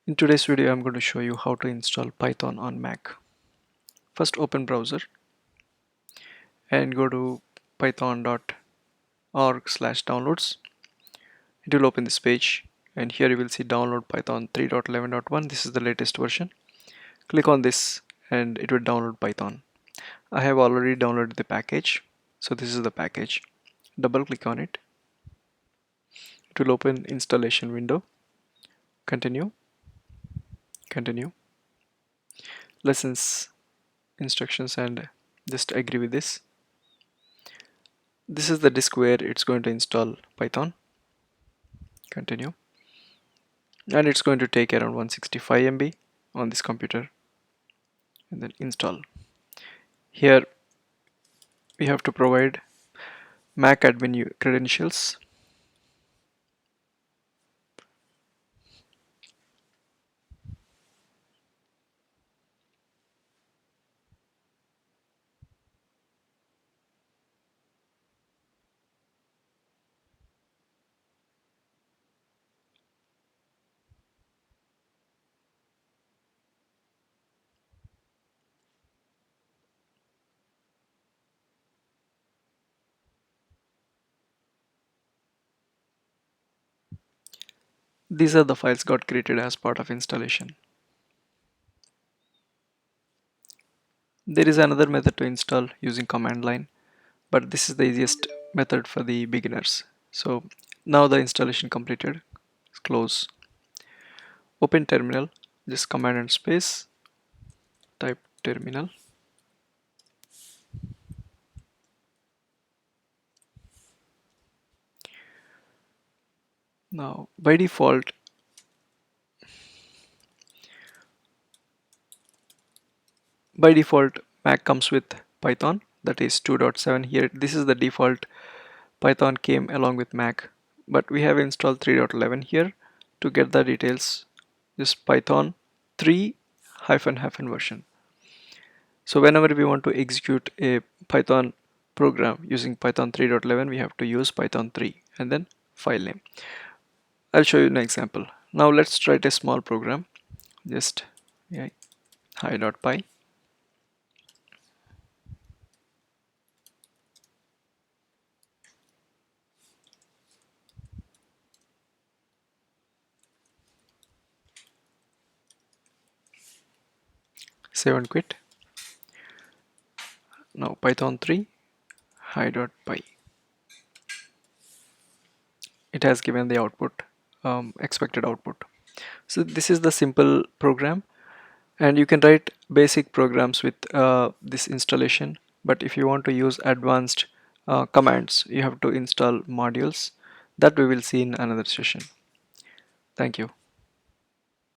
In today's video, I'm going to show you how to install Python on Mac. First, open browser and go to python.org/downloads. It will open this page, and here you will see download Python 3.11.1. This is the latest version. Click on this and it will download Python. I have already downloaded the package, so this is the package. Double click on it. It will open installation window. Continue. Continue. Lessons, instructions, and just agree with this. This is the disk where it's going to install Python. Continue. And it's going to take around 165 MB on this computer, and then install. Here we have to provide Mac admin credentials. These are the files got created as part of installation. There is another method to install using command line, but this is the easiest method for the beginners. So now the installation completed. Close. Open terminal. Just command and space. Type terminal. Now by default Mac comes with Python, that is 2.7. Here this is the default. Python came along with Mac, but we have installed 3.11 here. To get the details, just Python 3 hyphen hyphen version. So whenever we want to execute a Python program using Python 3.11, we have to use Python 3 and then file name. I'll show you an example. Now let's write a small program. Just hi.py. Save and quit. Now Python 3 hi.py. It has given the output, expected output. So this is the simple program, and you can write basic programs with this installation, but if you want to use advanced commands, you have to install modules that we will see in another session. Thank you.